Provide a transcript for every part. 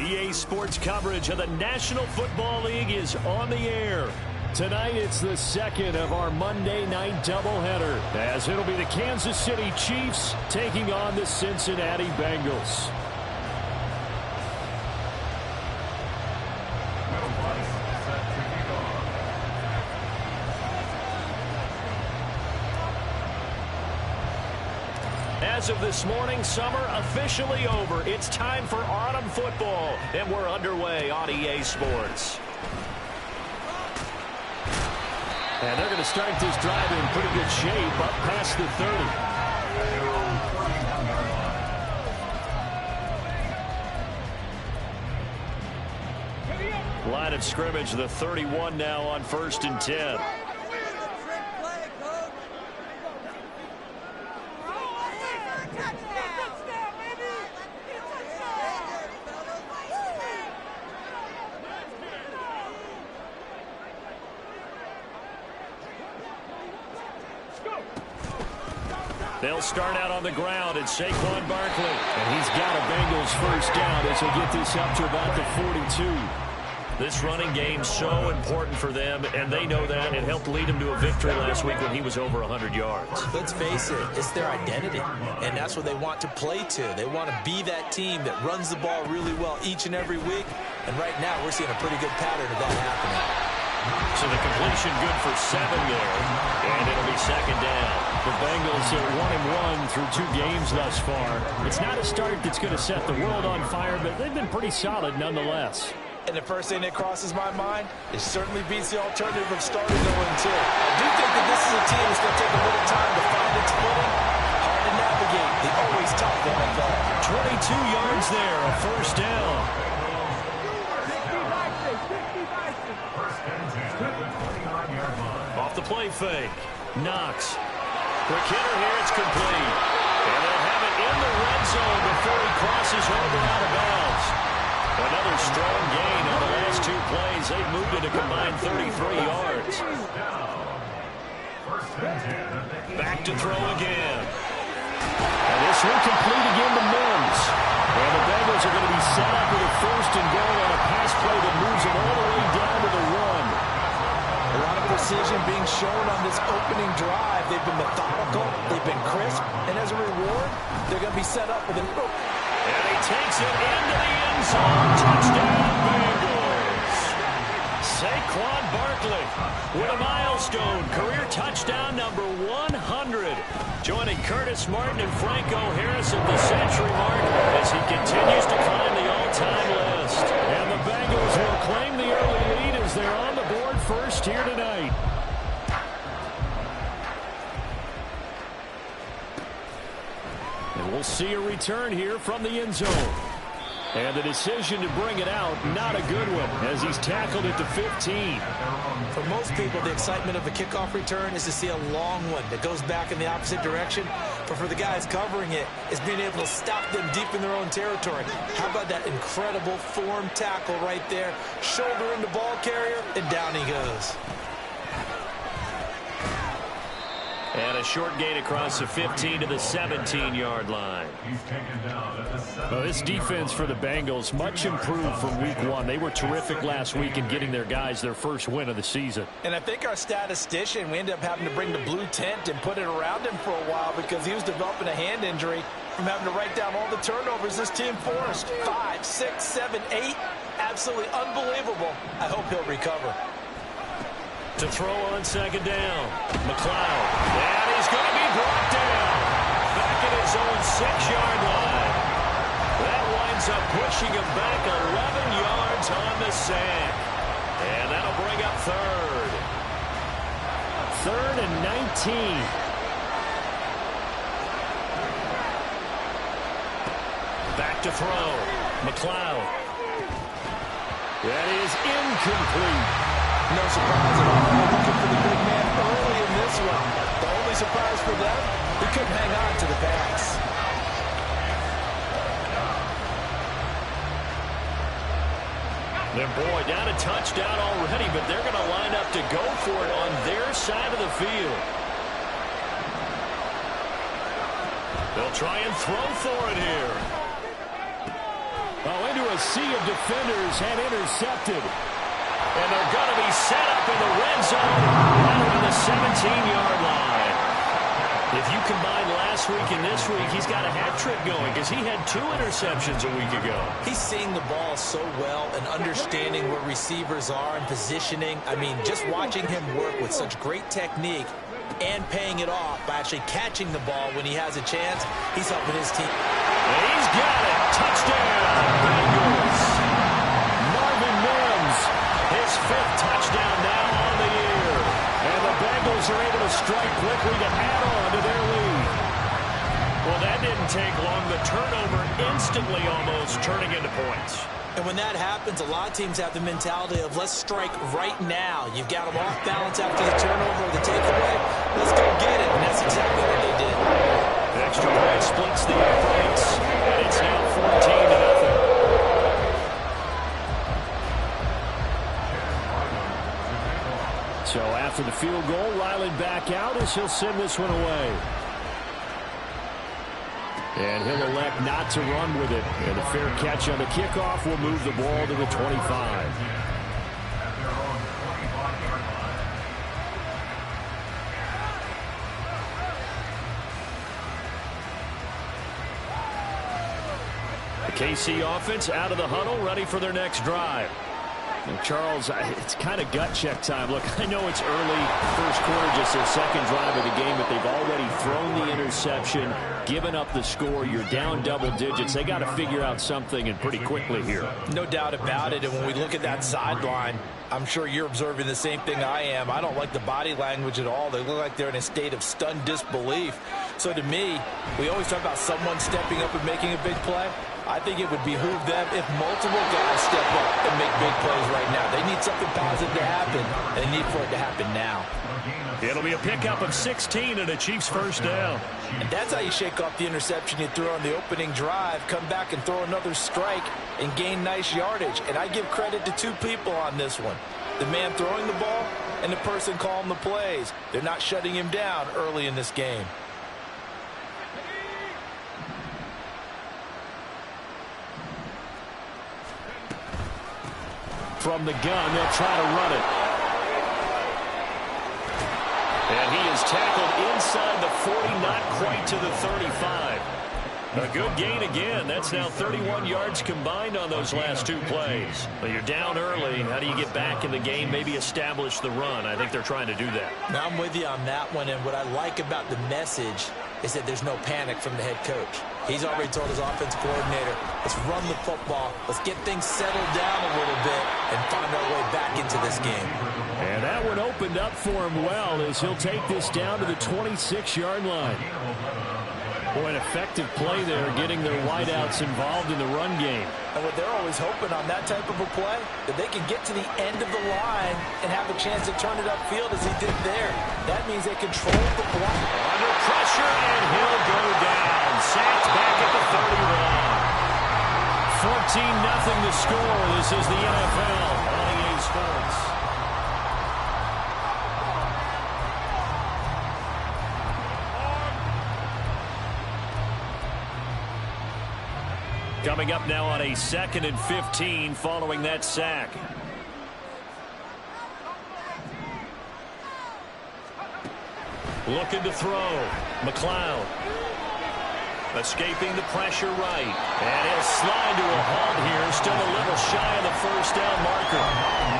EA Sports coverage of the National Football League is on the air. Tonight, it's the second of our Monday night doubleheader, as it'll be the Kansas City Chiefs taking on the Cincinnati Bengals. As of this morning, summer officially over. It's time for autumn football, and we're underway on EA Sports. And they're going to start this drive in pretty good shape, up past the 30. Line of scrimmage, the 31 now on 1st and 10. They'll start out on the ground at Saquon Barkley. And he's got a Bengals first down as he'll get this up to about the 42. This running game's so important for them, and they know that. It helped lead him to a victory last week when he was over 100 yards. Let's face it, it's their identity, and that's what they want to play to. They want to be that team that runs the ball really well each and every week, and right now we're seeing a pretty good pattern of that happening. So the completion good for 7 there, and it'll be second down. The Bengals are 1-1 through 2 games thus far. It's not a start that's going to set the world on fire, but they've been pretty solid nonetheless. And the first thing that crosses my mind, it certainly beats the alternative of starting 0-2. I do think that this is a team that's going to take a little time to find its footing. Hard to navigate the always tough NFL. 22 yards there, a first down. Off the play fake. Knox. Quick hitter here. It's complete. And they'll have it in the red zone before he crosses over out of bounds. Another strong gain on the last 2 plays. They've moved it a combined 33 yards. Back to throw again. And this one complete again to Mims. And the Bengals are going to be set up with a first and goal on a pass play that moves them all the way down to the 1. A lot of precision being shown on this opening drive. They've been methodical, they've been crisp, and as a reward, they're going to be set up with an... And he takes it into the end zone. Touchdown, Bengals. Saquon Barkley with a milestone. Career touchdown number 100. Joining Curtis Martin and Franco Harris at the century mark as he continues to climb the all-time list. And the Bengals will claim the early lead as they're on the board first here tonight. And we'll see a return here from the end zone. And the decision to bring it out, not a good one, as he's tackled at the 15. For most people, the excitement of a kickoff return is to see a long one that goes back in the opposite direction. But for the guys covering it, it's being able to stop them deep in their own territory. How about that incredible form tackle right there? Shoulder into ball carrier, and down he goes. And a short gain across the 15 to the 17-yard line. Well, this defense for the Bengals, much improved from week 1. They were terrific last week in getting their guys their first win of the season. And I think our statistician, we ended up having to bring the blue tent and put it around him for a while because he was developing a hand injury from having to write down all the turnovers this team forced. 5, 6, 7, 8. Absolutely unbelievable. I hope he'll recover. To throw on second down. McLeod. And he's going to be brought down. Back at his own 6-yard line. That winds up pushing him back 11 yards on the sack. And that'll bring up third. 3rd and 19. Back to throw. McLeod. That is incomplete. No surprise at all. They're looking for the big man early in this one. The only surprise for them, he couldn't hang on to the pass. And boy, down a touchdown already, but they're going to line up to go for it on their side of the field. They'll try and throw for it here. Oh, into a sea of defenders and intercepted. And they're going to be set up in the red zone right around the 17-yard line. If you combine last week and this week, he's got a hat trick going because he had 2 interceptions a week ago. He's seeing the ball so well and understanding where receivers are and positioning. I mean, just watching him work with such great technique and paying it off by actually catching the ball when he has a chance, he's helping his team. And he's got it. Touchdown, Bengals. Marvin Mims, his 5th touchdown now on the year. And the Bengals are able to strike quickly to add on to their lead. Well, that didn't take long. The turnover instantly almost turning into points. And when that happens, a lot of teams have the mentality of let's strike right now. You've got them off balance after the turnover or the takeaway. Let's go get it. And that's exactly what they did. The extra point splits the uprights, and it's now 14-0. So after the field goal, Ryland back out as he'll send this one away. And he'll elect not to run with it. And a fair catch on the kickoff will move the ball to the 25. The KC offense out of the huddle, ready for their next drive. And Charles, it's kind of gut check time. Look, I know it's early, first quarter, just their second drive of the game, but they've already thrown the interception, given up the score. You're down double digits. They got to figure out something, and pretty quickly here. No doubt about it. And when we look at that sideline, I'm sure you're observing the same thing I am. I don't like the body language at all. They look like they're in a state of stunned disbelief. So to me, we always talk about someone stepping up and making a big play. I think it would behoove them if multiple guys step up and make big plays right now. They need something positive to happen, and they need for it to happen now. It'll be a pickup of 16 and a Chiefs first down. And that's how you shake off the interception you threw on the opening drive, come back and throw another strike and gain nice yardage. And I give credit to 2 people on this one. The man throwing the ball and the person calling the plays. They're not shutting him down early in this game. From the gun, they'll try to run it. And he is tackled inside the 40, not quite to the 35. A good gain again. That's now 31 yards combined on those last 2 plays. But you're down early. How do you get back in the game, maybe establish the run? I think they're trying to do that. Now, I'm with you on that one, and what I like about the message is that there's no panic from the head coach. He's already told his offense coordinator, let's run the football, let's get things settled down a little bit and find our way back into this game. And that one opened up for him well as he'll take this down to the 26-yard line. Boy, an effective play there, getting their wideouts involved in the run game. And what they're always hoping on that type of a play, that they can get to the end of the line and have a chance to turn it upfield as he did there. That means they control the block. Under pressure, and he'll go down. Sacked back at the 31. 14-0 the score. This is the NFL on EA Sports. Coming up now on a 2nd and 15 following that sack. Looking to throw. McLeod. Escaping the pressure right. And he'll slide to a halt here. Still a little shy of the first down marker.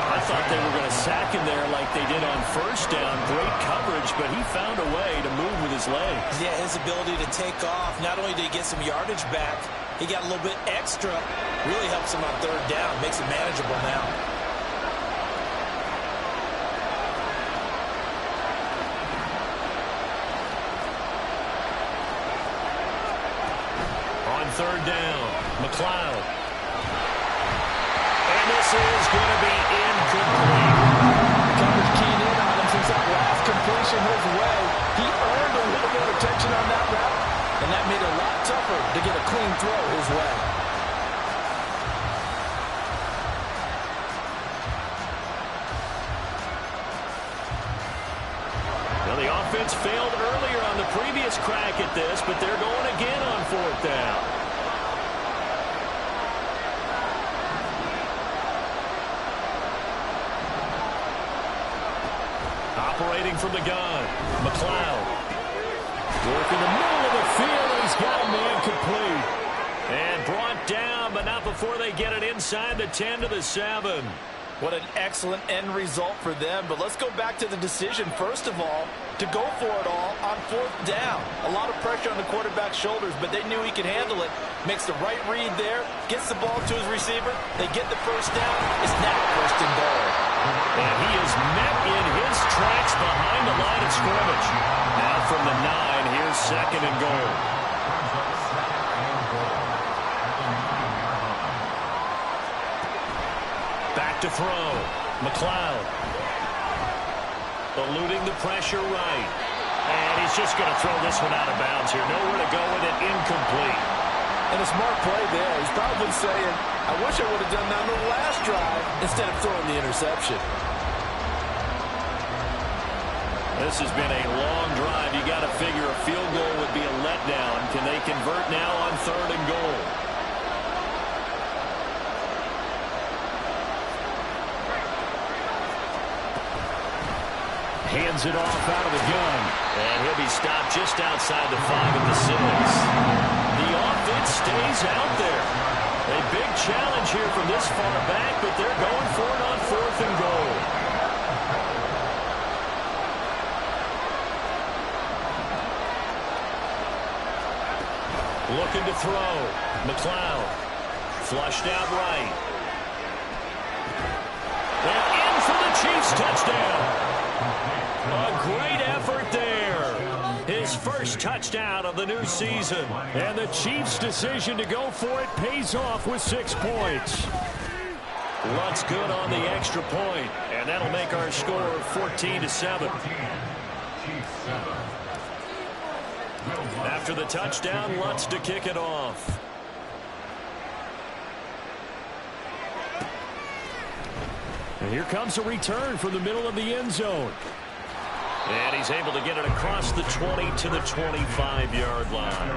I thought they were going to sack him there like they did on first down. Great coverage, but he found a way to move with his legs. Yeah, his ability to take off. Not only did he get some yardage back, he got a little bit extra. Really helps him on 3rd down. Makes it manageable now. On 3rd down, McLeod. And this is going to be incomplete. Coverage keyed in on him since that last completion his way. He earned a little bit of attention on that route, and that made it a lot tougher to get a clean throw his way. Now the offense failed earlier on the previous crack at this, but they're going again on 4th down. Operating from the gun, McLeod. Work in the middle of the field, and he's got a man complete. And brought down, but not before they get it inside the 10 to the 7. What an excellent end result for them. But let's go back to the decision, first of all, to go for it all on 4th down. A lot of pressure on the quarterback's shoulders, but they knew he could handle it. Makes the right read there, gets the ball to his receiver. They get the first down. It's now 1st and goal. And he is met in his tracks behind the line of scrimmage. Now from the 9, here's 2nd and goal. Back to throw. McLeod. Eluding the pressure right. And he's just going to throw this one out of bounds here. Nowhere to go with it. Incomplete. And a smart play there. He's probably saying, I wish I would have done that on the last drive instead of throwing the interception. This has been a long drive. You got to figure a field goal would be a letdown. Can they convert now on 3rd and goal? Hands it off out of the gun. And he'll be stopped just outside the 5 at the 6. The offense stays out there. A big challenge here from this far back, but they're going for it on 4th and goal. Looking to throw. McLeod. Flushed out right. And in for the Chiefs touchdown. A great effort there. His first touchdown of the new season. And the Chiefs' decision to go for it pays off with 6 points. Lutz good on the extra point, and that'll make our score 14-7. After the touchdown, Lutz to kick it off. And here comes a return from the middle of the end zone. And he's able to get it across the 20 to the 25-yard line.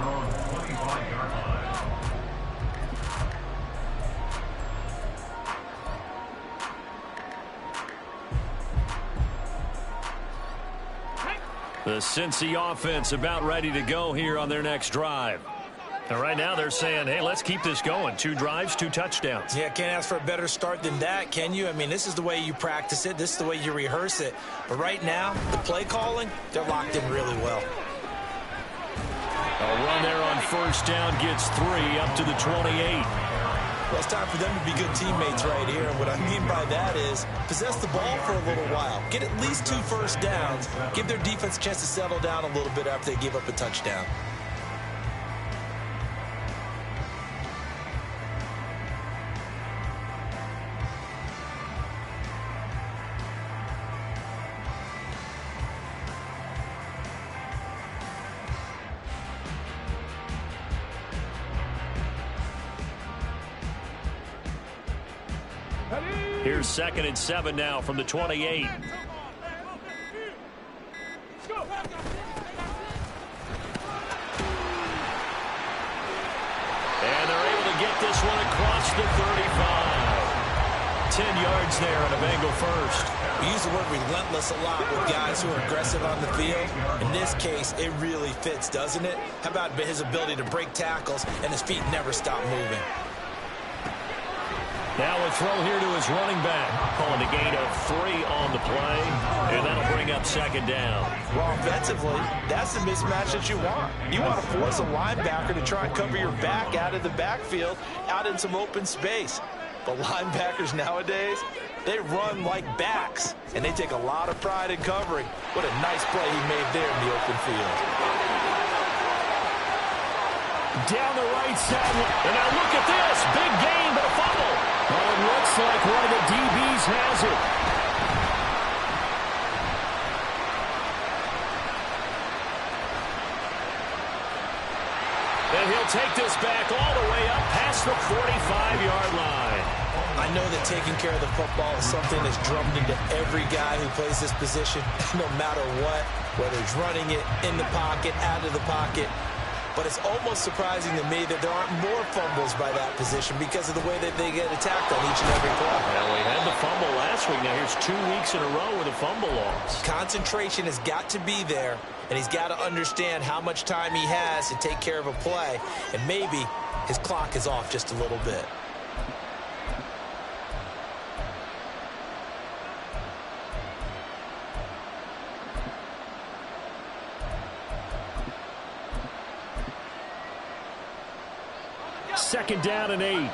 The Cincy offense about ready to go here on their next drive. And right now they're saying, hey, let's keep this going. 2 drives, 2 touchdowns. Yeah, can't ask for a better start than that, can you? I mean, this is the way you practice it. This is the way you rehearse it. But right now, the play calling, they're locked in really well. A run there on 1st down gets 3 up to the 28. Well, it's time for them to be good teammates right here. And what I mean by that is possess the ball for a little while. Get at least 2 first downs. Give their defense a chance to settle down a little bit after they give up a touchdown. Here's 2nd and 7 now from the 28. And they're able to get this one across the 35. 10 yards there on a Bengal first. We use the word relentless a lot with guys who are aggressive on the field. In this case, it really fits, doesn't it? How about his ability to break tackles and his feet never stop moving? Now a throw here to his running back. Calling a gain of 3 on the play. And that'll bring up 2nd down. Well, offensively, that's the mismatch that you want. You want to force a linebacker to try and cover your back out of the backfield, out in some open space. But linebackers nowadays, they run like backs, and they take a lot of pride in covering. What a nice play he made there in the open field. Down the right side. And now look at this. Big gain, but a fumble. Well, it looks like one of the DBs has it. And he'll take this back all the way up past the 45-yard line. I know that taking care of the football is something that's drummed into every guy who plays this position, no matter what, whether it's running it, in the pocket, out of the pocket. but it's almost surprising to me that there aren't more fumbles by that position because of the way that they get attacked on each and every play. Well, we had the fumble last week. Now here's 2 weeks in a row with a fumble loss. Concentration has got to be there, and he's got to understand how much time he has to take care of a play, and maybe his clock is off just a little bit. Second down and 8.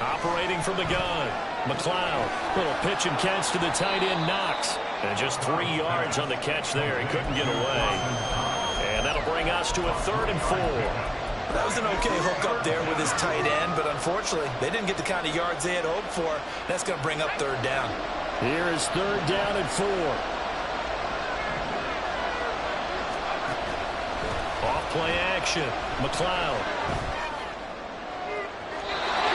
Operating from the gun. McLeod. Little pitch and catch to the tight end, Knox. And just 3 yards on the catch there. He couldn't get away. And that'll bring us to a 3rd and 4. That was an okay hook up there with his tight end, but unfortunately, they didn't get the kind of yards they had hoped for. That's going to bring up 3rd down. Here is 3rd down and 4. Off-play action. McLeod.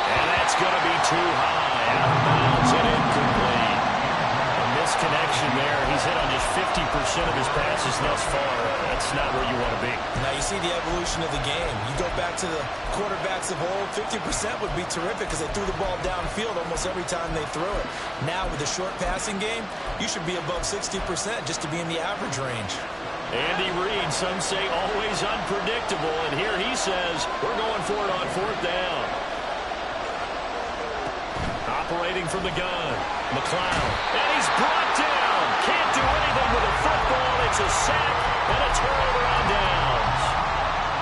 And that's going to be too high. Out of bounds and incomplete. A misconnection there. He's hit on just 50% of his passes thus far. That's not where you want to be. Now you see the evolution of the game. You go back to the quarterbacks of old, 50% would be terrific because they threw the ball downfield almost every time they threw it. Now with the short passing game, you should be above 60% just to be in the average range. Andy Reid, some say always unpredictable, and here he says we're going for it on 4th down. Operating from the gun, McLeod, and he's brought down. Can't do anything with a football. It's a sack and a turnover on downs.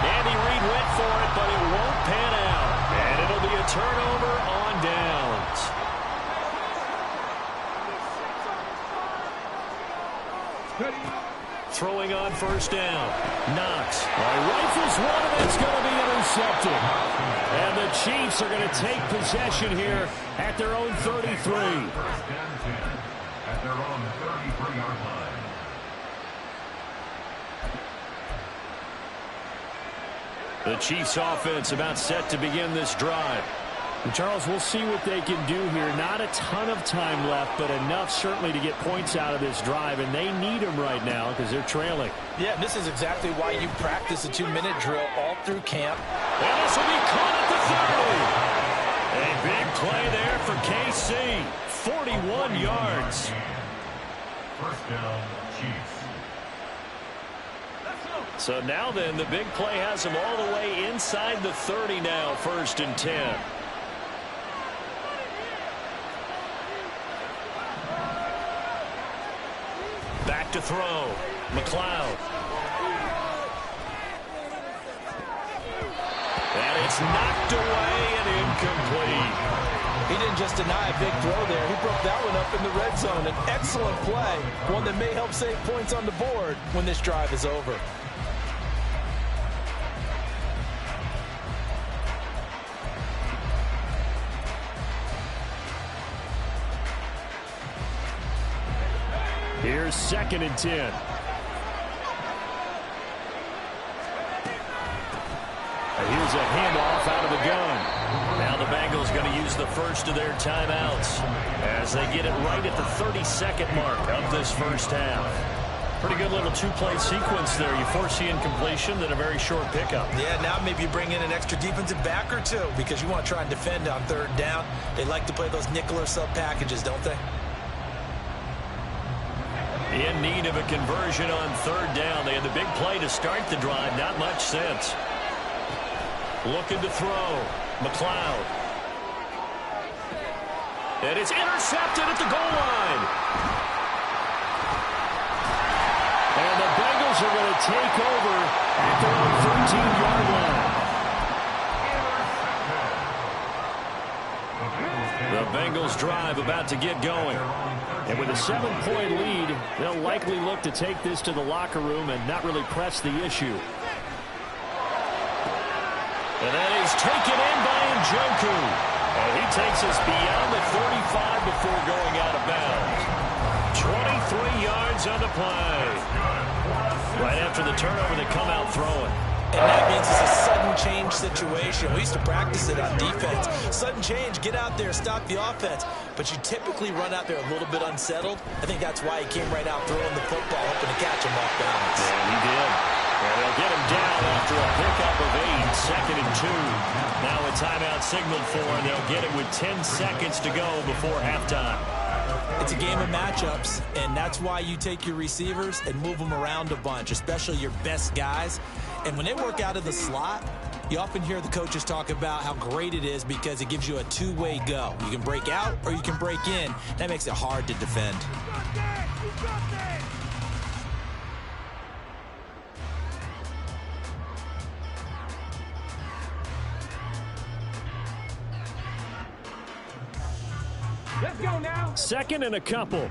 Andy Reid went for it, but it won't pan out, and it'll be a turnover on downs. Throwing on 1st down. Knox. Rifles one, and it's going to be intercepted. And the Chiefs are going to take possession here at their own 33. At their own 33-yard line. The Chiefs offense about set to begin this drive. And Charles, we'll see what they can do here. Not a ton of time left, but enough certainly to get points out of this drive, and they need them right now because they're trailing. Yeah, this is exactly why you practice a 2-minute drill all through camp. And this will be caught at the 30. A big play there for KC. 41 yards. 1st down, Chiefs. So now then, the big play has them all the way inside the 30 now, 1st and 10. Back to throw. McLeod. And it's knocked away and incomplete. He didn't just deny a big throw there. He broke that one up in the red zone. An excellent play. One that may help save points on the board when this drive is over. Here's 2nd and 10. Here's a handoff out of the gun. Now the Bengals going to use the first of their timeouts as they get it right at the 32nd mark of this 1st half. Pretty good little 2-play sequence there. You force the incompletion, then a very short pickup. Yeah, now maybe you bring in an extra defensive back or two because you want to try and defend on 3rd down. They like to play those nickel or sub packages, don't they? In need of a conversion on 3rd down. They had the big play to start the drive. Not much sense. Looking to throw. McLeod. And it's intercepted at the goal line. And the Bengals are going to take over at their own 13-yard line. The Bengals drive about to get going. And with a 7-point lead, they'll likely look to take this to the locker room and not really press the issue. And that is taken in by Njoku. And he takes us beyond the 35 before going out of bounds. 23 yards on the play. Right after the turnover, they come out throwing. And that means it's a sudden change situation. We used to practice it on defense. Sudden change, get out there, stop the offense. But you typically run out there a little bit unsettled. I think that's why he came right out throwing the football, hoping to catch him off balance. And he did. And they'll get him down after a pickup of 8, 2nd and 2. Now a timeout signaled for, and they'll get it with 10 seconds to go before halftime. It's a game of matchups, and that's why you take your receivers and move them around a bunch, especially your best guys. And when they work out of the slot, you often hear the coaches talk about how great it is because it gives you a two-way go. You can break out or you can break in. That makes it hard to defend. Let's go now. 2nd and a couple.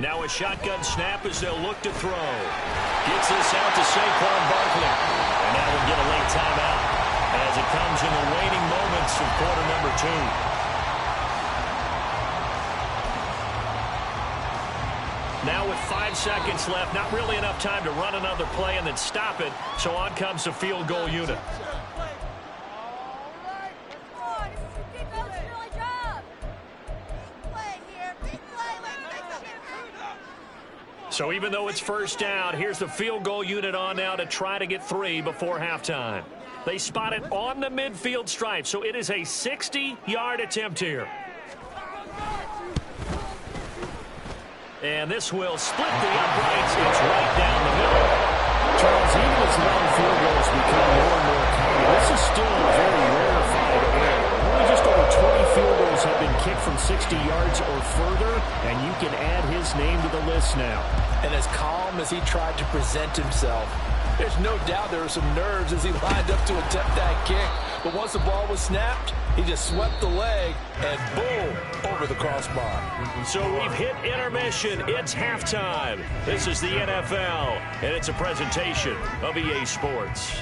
Now a shotgun snap as they'll look to throw. Gets this out to Saquon Barkley. And now we'll get a late timeout as it comes in the waning moments of quarter number 2. Now with 5 seconds left, not really enough time to run another play and then stop it. So on comes the field goal unit. So even though it's first down, here's the field goal unit on now to try to get 3 before halftime. They spot it on the midfield stripe, so it is a 60-yard attempt here. And this will split the uprights. It's right down the middle. Charles, even as long field goals become more and more common, this is still a very rarefied area. Only just over 20 field goals have been kicked from 60 yards or further, and you can add his name to the list now. And as calm as he tried to present himself, there's no doubt there were some nerves as he lined up to attempt that kick. But once the ball was snapped, he just swept the leg and boom, over the crossbar. So we've hit intermission. It's halftime. This is the NFL, and it's a presentation of EA Sports.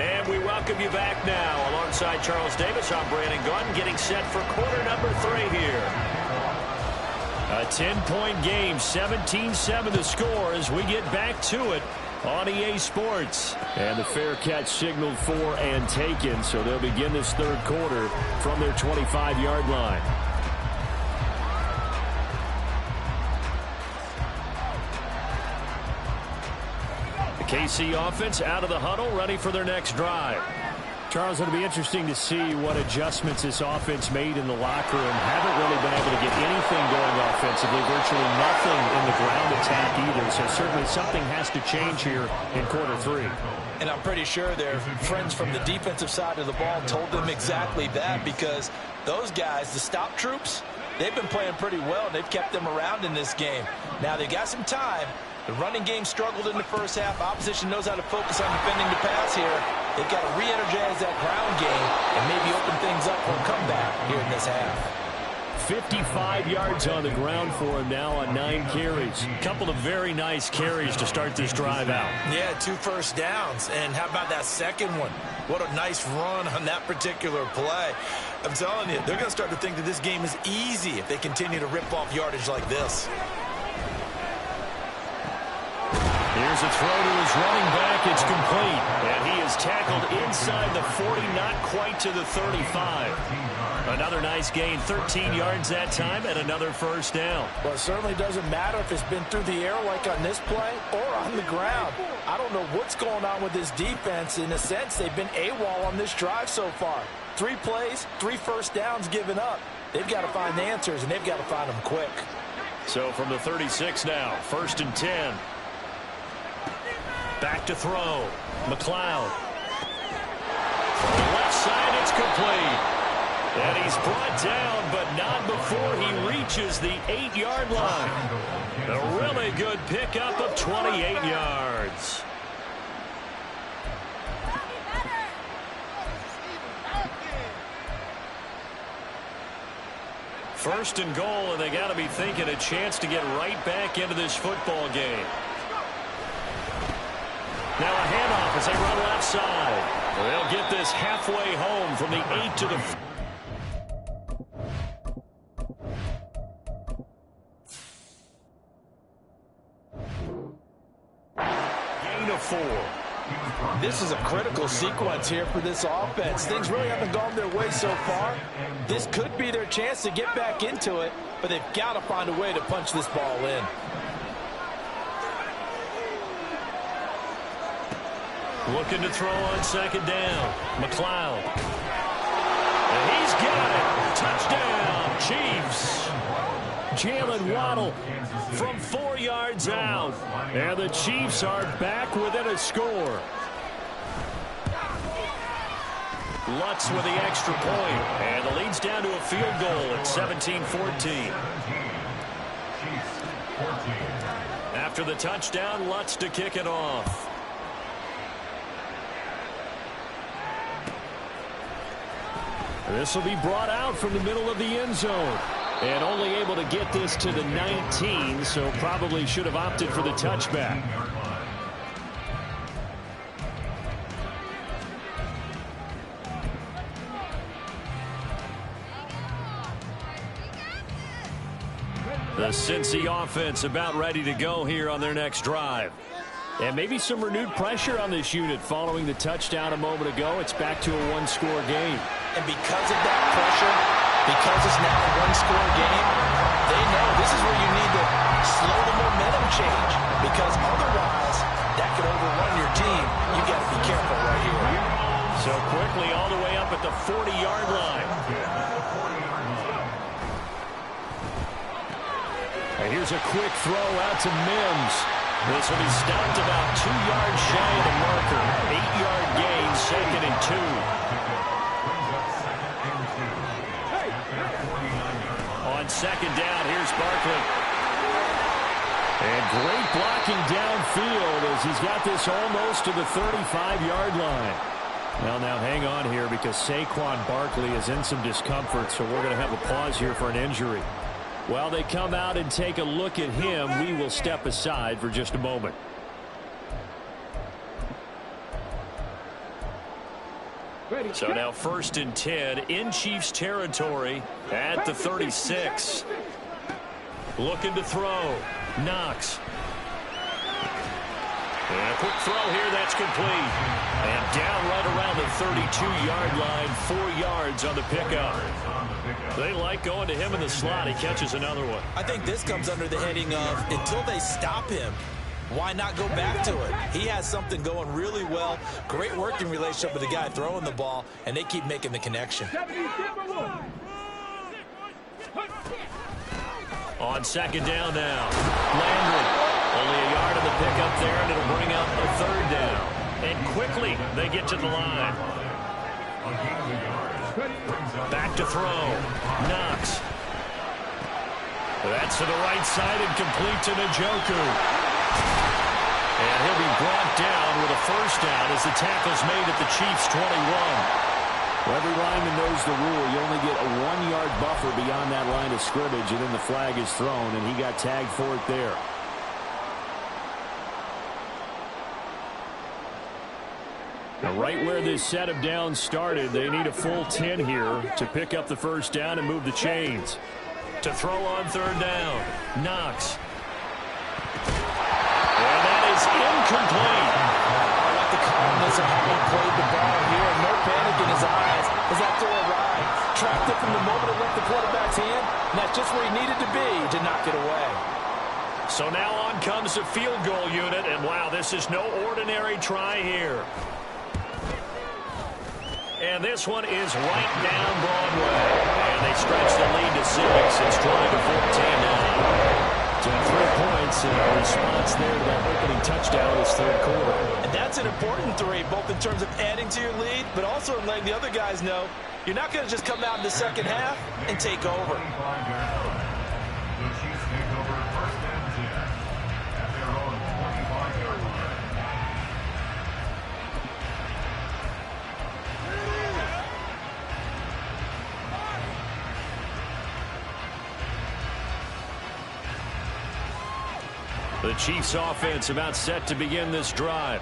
And we welcome you back now. Alongside Charles Davis, I'm Brandon Gaudin, getting set for quarter number 3 here. A 10-point game, 17-7 the score as we get back to it on EA Sports. And the fair catch signaled for and taken, so they'll begin this third quarter from their 25-yard line. KC offense out of the huddle, ready for their next drive. Charles, it'll be interesting to see what adjustments this offense made in the locker room. Haven't really been able to get anything going offensively, virtually nothing in the ground attack either. So certainly something has to change here in quarter 3. And I'm pretty sure their friends from the defensive side of the ball told them exactly that, because those guys, the stop troops, they've been playing pretty well, and they've kept them around in this game. Now they got some time. The running game struggled in the first half. Opposition knows how to focus on defending the pass here. They've got to re-energize that ground game and maybe open things up for a comeback here in this half. 55 yards on the ground for him now on 9 carries. Couple of very nice carries to start this drive out. Yeah, 2 first downs. And how about that second one? What a nice run on that particular play. I'm telling you, they're going to start to think that this game is easy if they continue to rip off yardage like this. Here's a throw to his running back. It's complete. And he is tackled inside the 40, not quite to the 35. Another nice gain, 13 yards that time, and another first down. Well, it certainly doesn't matter if it's been through the air like on this play or on the ground. I don't know what's going on with this defense. In a sense, they've been AWOL on this drive so far. 3 plays, 3 first downs given up. They've got to find the answers, and they've got to find them quick. So from the 36 now, 1st and 10. Back to throw. McLeod. From the left side, it's complete. And he's brought down, but not before he reaches the 8-yard line. A really good pickup of 28 yards. First and goal, and they got to be thinking a chance to get right back into this football game. Now a handoff as they run left side. They'll get this halfway home from the 8 to the... Gain of 4. This is a critical sequence here for this offense. Things really haven't gone their way so far. This could be their chance to get back into it, but they've got to find a way to punch this ball in. Looking to throw on second down. McLeod. And he's got it. Touchdown, Chiefs. Jalen Waddle from 4 yards out. And the Chiefs are back within a score. Lutz with the extra point. And the lead's down to a field goal at 17-14. After the touchdown, Lutz to kick it off. This will be brought out from the middle of the end zone. And only able to get this to the 19, so probably should have opted for the touchback. The Cincy offense about ready to go here on their next drive. And maybe some renewed pressure on this unit following the touchdown a moment ago. It's back to a one-score game. And because of that pressure, because it's now a one-score game, they know this is where you need to slow the momentum change. Because otherwise, that could overrun your team. You got to be careful right here. So quickly all the way up at the 40-yard line. And here's a quick throw out to Mims. This will be stopped about 2 yards shy of the marker. 8-yard gain, 2nd and 2. On second down, here's Barkley. And great blocking downfield as he's got this almost to the 35-yard line. Now hang on here because Saquon Barkley is in some discomfort, so we're going to have a pause here for an injury. While they come out and take a look at him, we will step aside for just a moment. So now 1st and 10 in Chiefs territory at the 36. Looking to throw. Knox. And a quick throw here, that's complete. And down right around the 32-yard line, 4 yards on the pickup. They like going to him in the slot. He catches another one. I think this comes under the heading of until they stop him, why not go back to it? He has something going really well. Great working relationship with the guy throwing the ball, and they keep making the connection. On second down now. Landry. Only a yard of the pickup there, and it'll bring up a 3rd down. And quickly, they get to the line. Back to throw. Knox. That's to the right side and complete to Njoku. And he'll be brought down with a 1st down as the tackle's made at the Chiefs' 21. Well, every lineman knows the rule. You only get a 1-yard buffer beyond that line of scrimmage, and then the flag is thrown, and he got tagged for it there. Now, right where this set of downs started, they need a full 10 here to pick up the 1st down and move the chains. To throw on 3rd down. Knox. And that is incomplete. I like the calmness of how he played the ball here. No panic in his eyes as that throw arrived. Tracked it from the moment it left the quarterback's hand, and that's just where he needed to be to knock it away. So now on comes the field goal unit, and wow, this is no ordinary try here. And this one is right down Broadway. And they stretch the lead to 6. It's 20-14 now. So 3 points in a response there to that opening touchdown this 3rd quarter. And that's an important 3, both in terms of adding to your lead, but also in letting the other guys know you're not going to just come out in the second half and take over. The Chiefs take over 1st and 10 at their own 45-yard line. The Chiefs offense about set to begin this drive.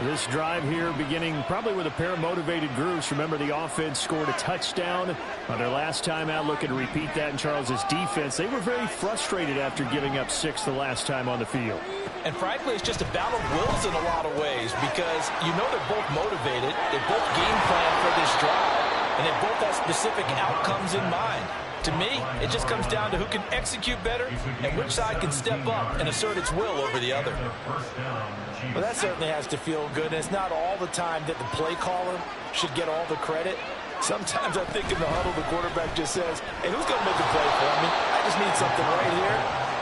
This drive here beginning probably with a pair of motivated groups. Remember, the offense scored a touchdown on their last time out. Looking to repeat that in Charles's defense. They were very frustrated after giving up 6 the last time on the field. And frankly, it's just a battle of wills in a lot of ways because you know they're both motivated. They both game plan for this drive, and they both have specific outcomes in mind. To me, it just comes down to who can execute better and which side can step up and assert its will over the other. Well, that certainly has to feel good, and it's not all the time that the play caller should get all the credit. Sometimes I think in the huddle, the quarterback just says, hey, who's going to make a play for me? I just need something right here.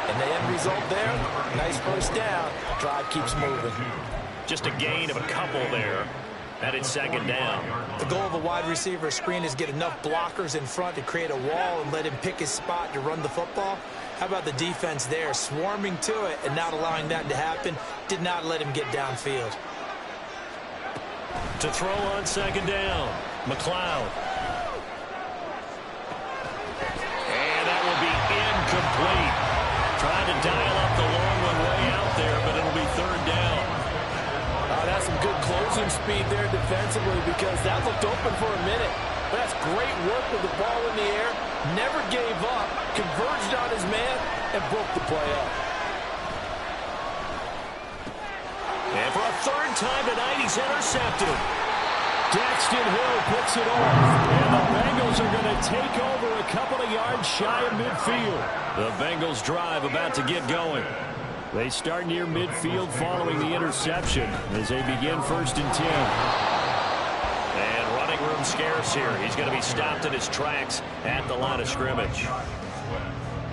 And the end result there, nice first down. Drive keeps moving. Just a gain of a couple there. And it's second down. The goal of a wide receiver screen is get enough blockers in front to create a wall and let him pick his spot to run the football. How about the defense there, swarming to it and not allowing that to happen? Did not let him get downfield. To throw on second down, McLeod. And that will be incomplete. Trying to dial up the long one way out there, but it'll be third down. That's some good closing speed there defensively because that looked open for a minute. But that's great work with the ball in the air. Never gave up, converged on his man, and broke the play up. And for a third time tonight, he's intercepted. Daxton Hill picks it off. And the Bengals are going to take over a couple of yards shy of midfield. The Bengals drive about to get going. They start near midfield following the interception as they begin first and 10. And running room scarce here. He's going to be stopped in his tracks at the line of scrimmage.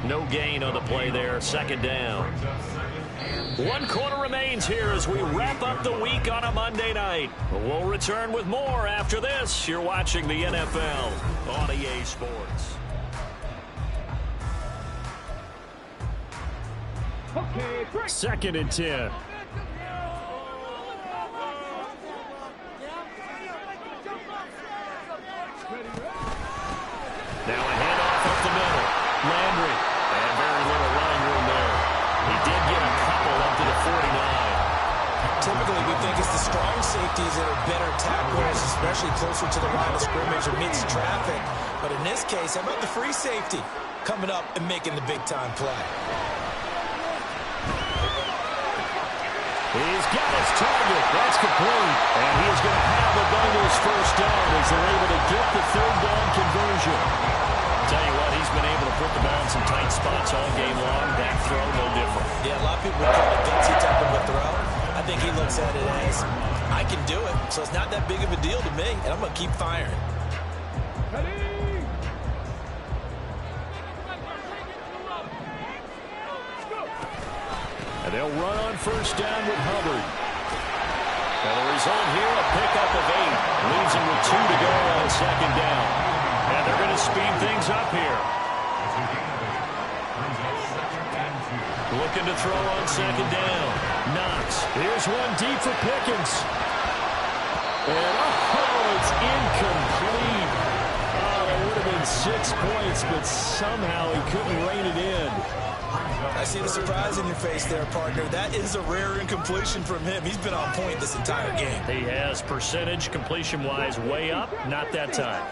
No gain on the play there. Second down. 1 quarter remains here as we wrap up the week on a Monday night. We'll return with more after this. You're watching the NFL on EA Sports. Second and 10. Now a handoff up the middle. Landry. And very little running room there. He did get a couple up to the 49. Typically, we think it's the strong safeties that are better tacklers, especially closer to the line of scrimmage or amidst traffic. But in this case, how about the free safety coming up and making the big-time play? He's got his target. That's complete. And he is going to have the Bengals first down as they're able to get the third down conversion. Tell you what, he's been able to put the ball in some tight spots all game long. That throw, no different. Yeah, a lot of people would call it gutsy type of a throw. I think he looks at it as, I can do it, so it's not that big of a deal to me, and I'm going to keep firing. And they'll run on first down with Hubbard. And the result here, a pickup of 8. Leaves him with 2 to go on second down. And they're going to speed things up here. Looking to throw on second down. Knox. Here's one deep for Pickens. And it's incomplete. Oh, it would have been 6 points, but somehow he couldn't rein it in. I see the surprise in your face there, partner. That is a rare incompletion from him. He's been on point this entire game. He has percentage completion-wise way up. Not that time.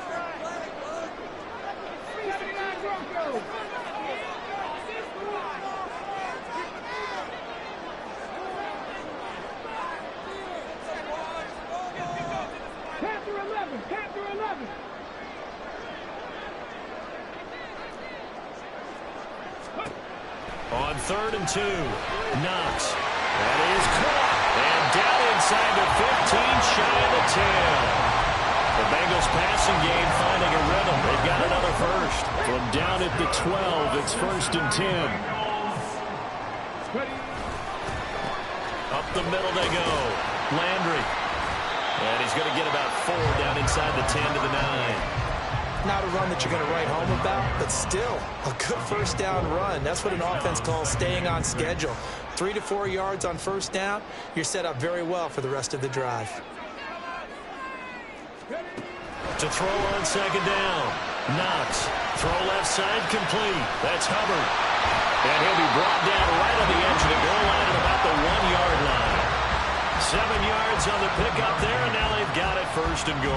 On 3rd and 2, Knox. That is caught. And down inside the 15, shy of the 10. The Bengals passing game finding a rhythm. They've got another first. From down at the 12, it's 1st and 10. Up the middle they go. Landry. And he's going to get about 4 down inside the 10 to the 9. Not a run that you're going to write home about, but still a good first down run. That's what an offense calls staying on schedule. 3 to 4 yards on first down, you're set up very well for the rest of the drive. To throw on second down. Knox. Throw left side complete. That's Hubbard. And he'll be brought down right on the edge of the goal line at about the 1-yard line. 7 yards on the pickup there, and now they've got it 1st and goal.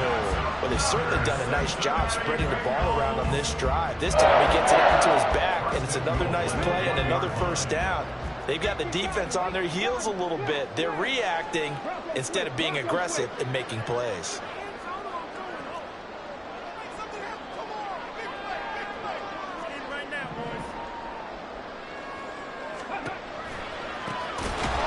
Well, they've certainly done a nice job spreading the ball around on this drive. This time he gets it into his back, and it's another nice play and another 1st down. They've got the defense on their heels a little bit. They're reacting instead of being aggressive and making plays.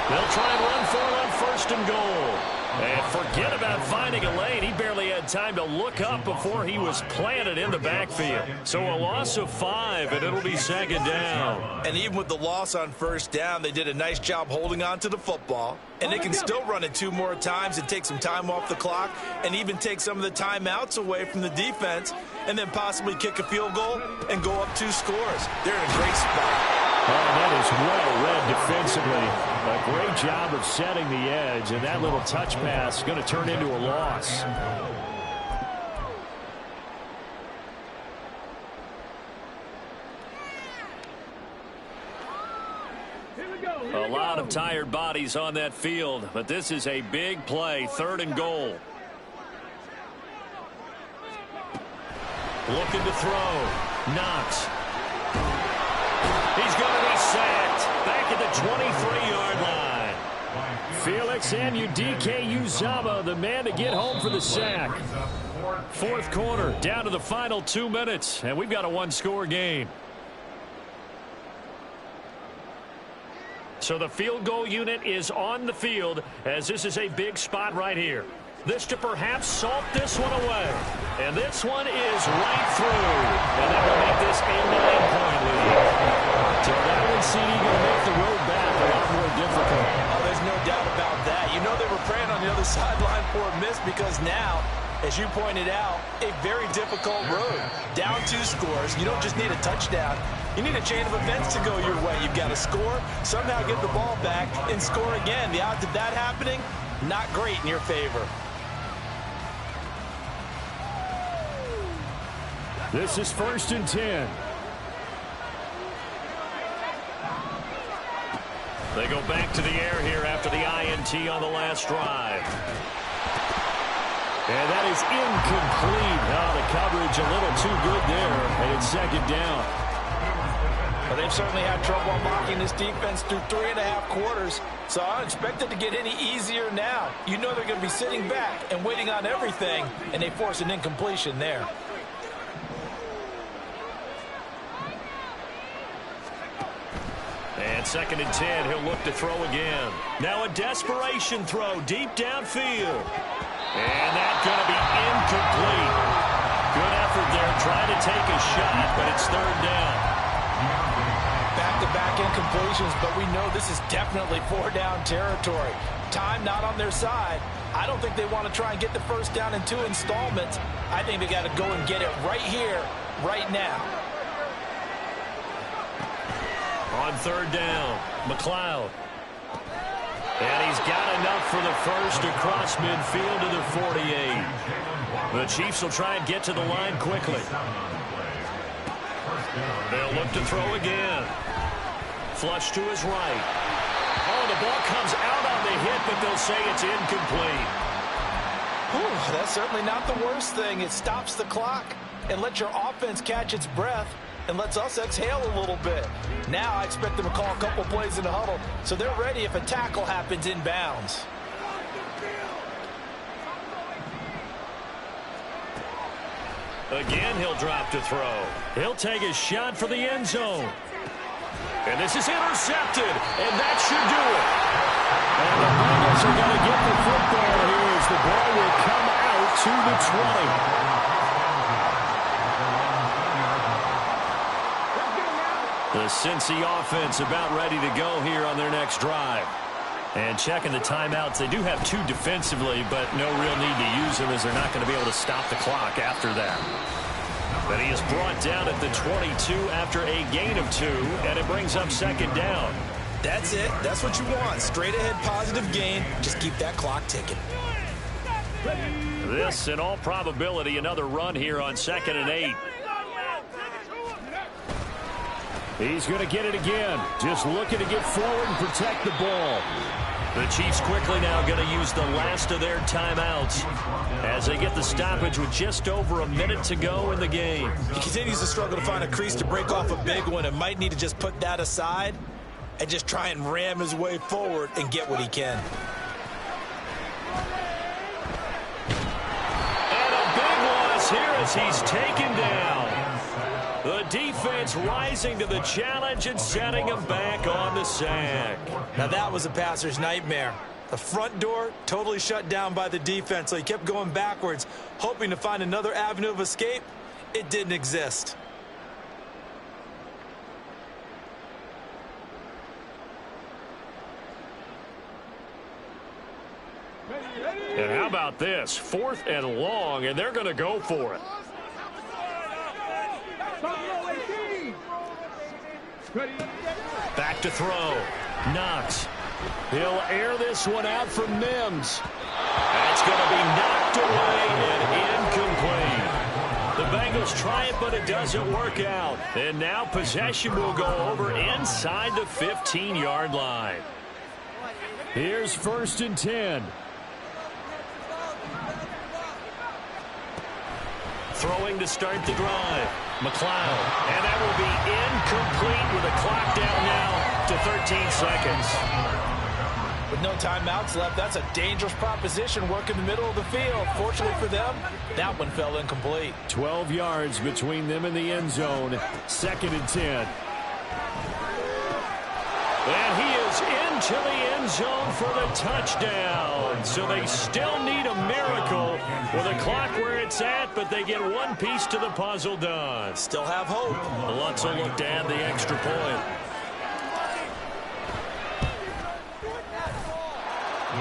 They'll try and run for it on 1st and goal. And forget about finding a lane. He barely had time to look up before he was planted in the backfield. So a loss of 5, and it'll be 2nd down. And even with the loss on 1st down, they did a nice job holding on to the football. And they can still run it 2 more times and take some time off the clock and even take some of the timeouts away from the defense and then possibly kick a field goal and go up 2 scores. They're in a great spot. Oh, that is well read defensively. A great job of setting the edge, and that little touch pass is going to turn into a loss. A lot of tired bodies on that field, but this is a big play, 3rd and goal. Looking to throw. Knox. He's going to be sacked back at the 23-yard line. Felix Anudike-Uzomah, the man to get home for the sack. 4th quarter, down to the final 2 minutes, and we've got a 1-score game. So the field goal unit is on the field, as this is a big spot right here. This to perhaps salt this one away. And this one is right through. And that will make this a 9-point lead. So that one, CD, going to make the road back a lot more difficult. Oh, there's no doubt about that. You know they were praying on the other sideline for a miss because now, as you pointed out, a very difficult road. Down 2 scores. You don't just need a touchdown. You need a chain of events to go your way. You've got to score, somehow get the ball back, and score again. The odds of that happening, not great in your favor. This is 1st and 10. They go back to the air here after the INT on the last drive. And that is incomplete. Oh, the coverage a little too good there, and it's 2nd down. Well, they've certainly had trouble unlocking this defense through 3.5 quarters, so I don't expect it to get any easier now. You know they're going to be sitting back and waiting on everything, and they force an incompletion there. And 2nd and 10, he'll look to throw again. Now a desperation throw deep downfield. And that's going to be incomplete. Good effort there, trying to take a shot, but it's 3rd down. Back-to-back incompletions, but we know this is definitely 4-down territory. Time not on their side. I don't think they want to try and get the 1st down in 2 installments. I think they got to go and get it right here, right now. On 3rd down, McLeod. And he's got enough for the 1st across midfield to the 48. The Chiefs will try and get to the line quickly. They'll look to throw again. Flush to his right. Oh, the ball comes out on the hit, but they'll say it's incomplete. Whew, that's certainly not the worst thing. It stops the clock and lets your offense catch its breath and lets us exhale a little bit. Now I expect them to call a couple plays in the huddle so they're ready if a tackle happens inbounds. Again, he'll drop to throw. He'll take a shot for the end zone. And this is intercepted, and that should do it. And the Bengals are going to get the football here as the ball will come out to the 20. The Cincy offense about ready to go here on their next drive. And checking the timeouts, they do have 2 defensively, but no real need to use them as they're not going to be able to stop the clock after that. But he is brought down at the 22 after a gain of 2, and it brings up 2nd down. That's it. That's what you want. Straight ahead positive gain. Just keep that clock ticking. This, in all probability, another run here on 2nd and 8. He's going to get it again. Just looking to get forward and protect the ball. The Chiefs quickly now going to use the last of their timeouts as they get the stoppage with just over a minute to go in the game. He continues to struggle to find a crease to break off a big one and might need to just put that aside and just try and ram his way forward and get what he can. And a big loss here as he's taken down. The defense rising to the challenge and setting him back on the sack. Now that was a passer's nightmare. The front door totally shut down by the defense, so he kept going backwards, hoping to find another avenue of escape. It didn't exist. And how about this? 4th and long, and they're going to go for it. Back to throw. Knox. He'll air this one out for Mims. That's going to be knocked away and incomplete. The Bengals try it, but it doesn't work out. And now possession will go over inside the 15-yard line. Here's 1st and 10. Throwing to start the drive. McLeod. And that will be incomplete with a clock down now to 13 seconds. With no timeouts left, that's a dangerous proposition. Work in the middle of the field. Fortunately for them, that one fell incomplete. 12 yards between them and the end zone. 2nd and 10. And he is into the end zone for the touchdown. So they still need a miracle with a clock where it's at, but they get one piece to the puzzle done. Still have hope. Lutz will look to add the extra point.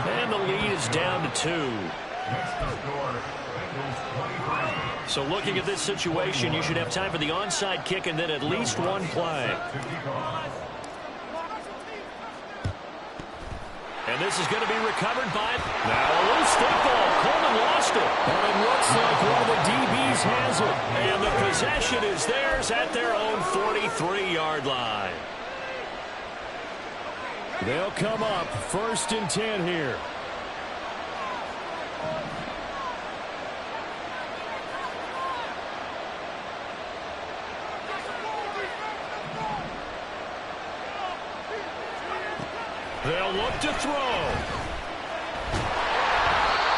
And the lead is down to 2. So looking at this situation, you should have time for the onside kick and then at least one play. And this is going to be recovered by... Now a loose football. Coleman lost it. And it looks like one of the DBs has it. And the possession is theirs at their own 43-yard line. They'll come up 1st and 10 here. They'll look to throw.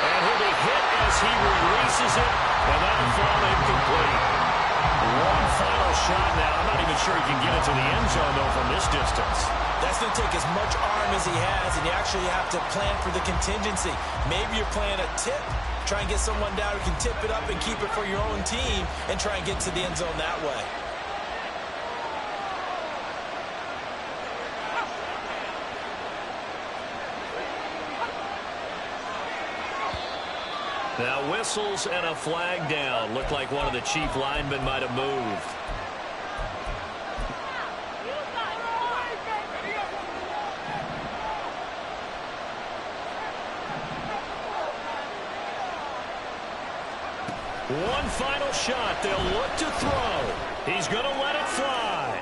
And he'll be hit as he releases it, and that'll fall incomplete. One final shot now. I'm not even sure he can get it to the end zone, though, from this distance. That's going to take as much arm as he has, and you actually have to plan for the contingency. Maybe you're playing a tip. Try and get someone down who can tip it up and keep it for your own team and try and get to the end zone that way. Now whistles and a flag down. Looked like one of the Chief linemen might have moved. One final shot. They'll look to throw. He's going to let it fly.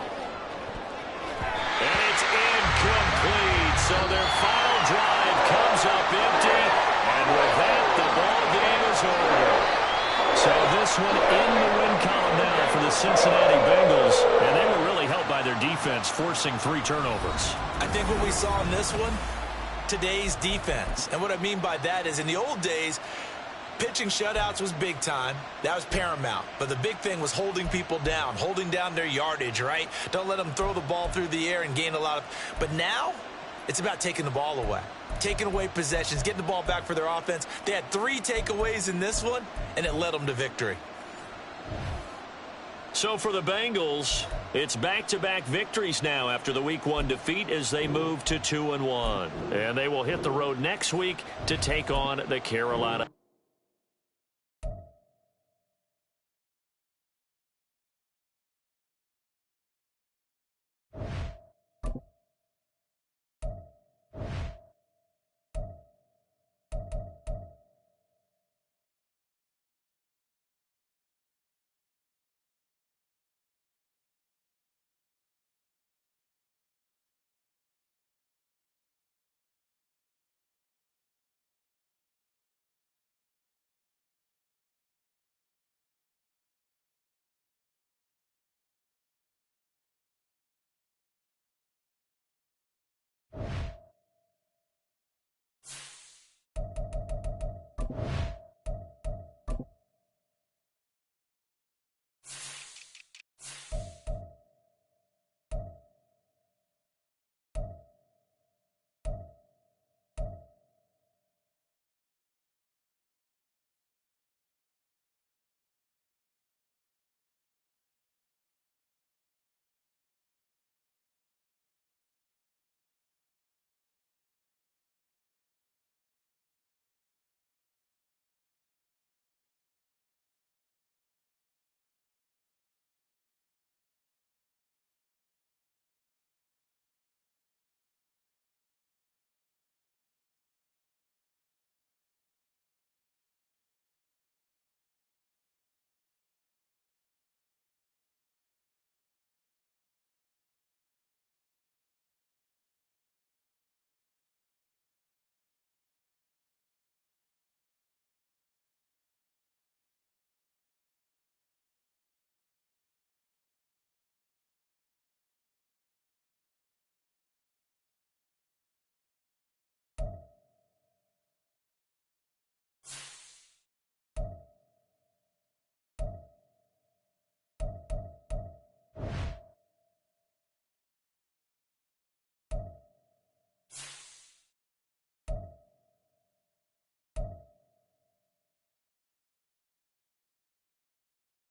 And it's incomplete. So their final drive comes up empty. And with that, the ball game is over. So this one in the win column now for the Cincinnati Bengals. And they were really helped by their defense, forcing 3 turnovers. I think what we saw in this one, today's defense. And what I mean by that is in the old days, pitching shutouts was big time. That was paramount. But the big thing was holding people down, holding down their yardage, right? Don't let them throw the ball through the air and gain a lot of... But now, it's about taking the ball away. Taking away possessions, getting the ball back for their offense. They had 3 takeaways in this one, and it led them to victory. So for the Bengals, it's back-to-back victories now after the Week 1 defeat as they move to 2-1. And they will hit the road next week to take on the Carolina now.